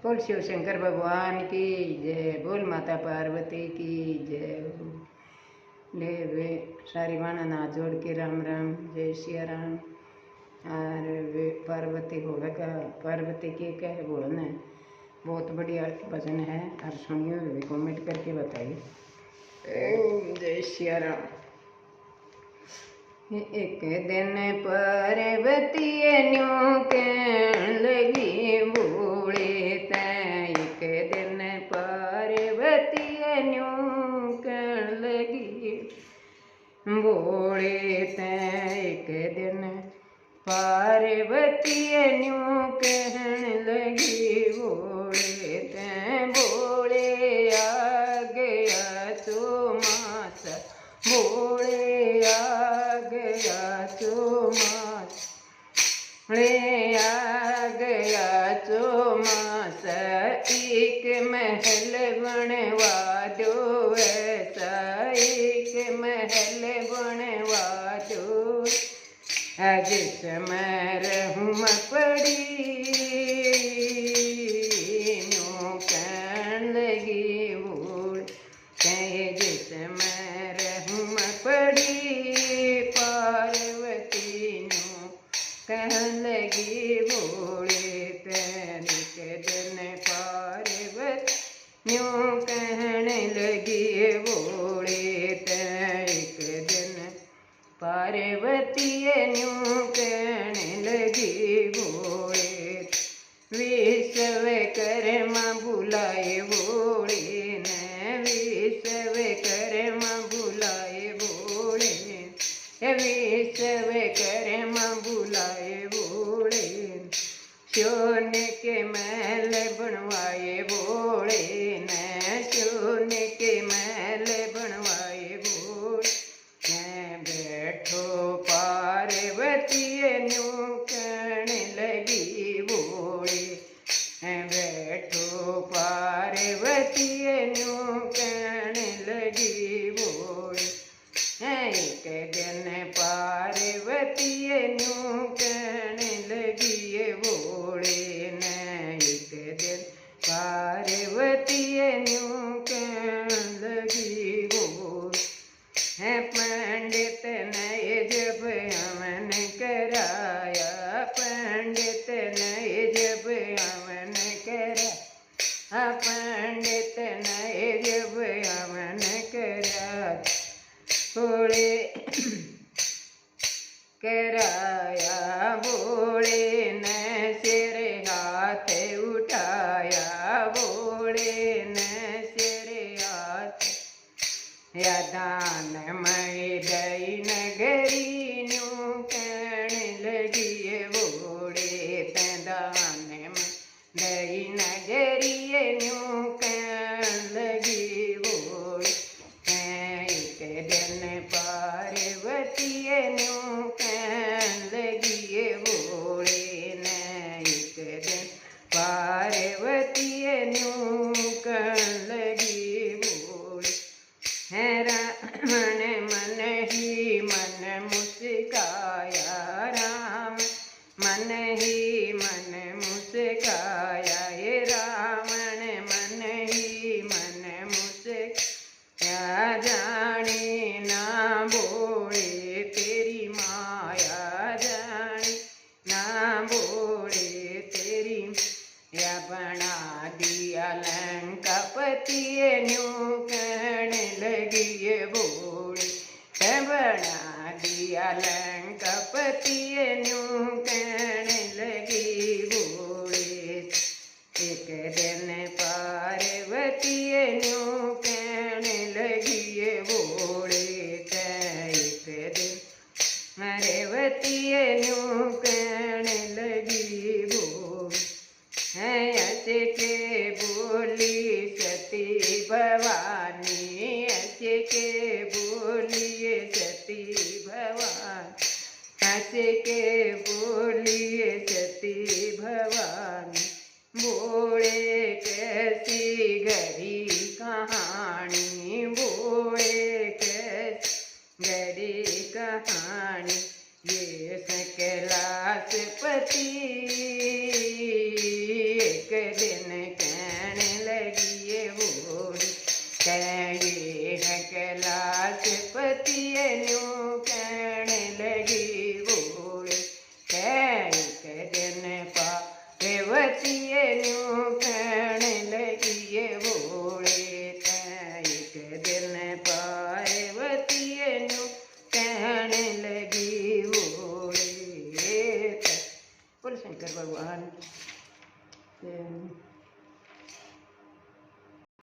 बोल शिव शंकर भगवान की जय, बोल माता पार्वती की जय। ले वे सारी माना ना जोड़ के राम राम, जय सिया राम। और वे पार्वती होगा का पार्वती के कह बोलना है, बहुत बढ़िया भजन है। और सुनियो वे कमेंट करके बताइए। जय सिया राम। एक दिन पार्वती न्यू कहन लगी भोले तैं, एक दिन पार्वती न्यू कहन लगी भोले तैं, एक दिन पार्वती न्यू कहन लगी भोले तैं, भोले आ गया चौमासा, भोले आ गया चौमासा, भोले आ गया चौमासा, एक महल बनवा दो ऐसा, एक महल बनवा दो, आज समय रहूं पड़ी न्यू कहन लगी भोले तैं, जिस समय रहूं पड़ी पार्वती न्यू कहन लगी भोले तैं, एक दिन पार्वती न्यू कहन लगी भोले तैं, एक दिन पार्वती न्यू कहने लगी भोले, विश्व कर्मा बुलाए भोले ने, विश्व कर्मा बुलाए भोले, विश्व कर्मा बुलाए भोले, सोने के महल बनवाए भोले ने, सोने के महल बनवाए भोले ने, बैठो पार्वती न्यू कहने लगी भोले, बैठो पार्वती न्यू कहने लगी भोले, एक दिन पार्वती न्यू कहने लगी भोले ने, एक दिन पार्वती न्यू कहने लगी भोले, पंडित ने जब हवन कराया, पंडित ने जब हवन कराया, पंडित ने जब हवन कराया, भोले कराया, भोले ने सिर हाथ उठाया, भोले ने सिर हाथ, या दानमय दई नगरी न्यू कहने लगी भोले तैं, दानमय दई नगरी न्यू कहने लगी भोले तैं, एक दिन पार्वती न्यू कहने लगी भोले ने, एक दिन पार्वती न्यू कहने लगी भोले, रावण मन ही मन मुस्काया, राम मन ही मन मुस्काया, ये रावण मन ही मन मुस्काया, जाने ना भोले तेरी माया, जाने ना भोले तेरी, या बना दिया लंकापति न्यू कहने लगी भोले, बना दिया लंकापति न्यू कहने लगी भोले, एक दिन पार्वती न्यू कहने लगी भोले तैं, एक दिन पार्वती न्यू कहने लगी भोले, ऐसे के बोली सती भवानी, ऐसे के बोलिए सती भवानी, ऐसे के बोलिए सती भवानी, भोले कैसी घड़ी कहानी, भोले कैसी घड़ी कहानी, ये कैलाश पति एक दिन कहने लगी ये बूढ़ी, कहे है कैलाश पति न्यू कहने लगी बूढ़ी, कहे दिन पार्वती न्यू कहने लगी ये बूढ़ी, एक दिन पार्वती न्यू कहने लगी बूढ़ी। बोल शंकर भगवान।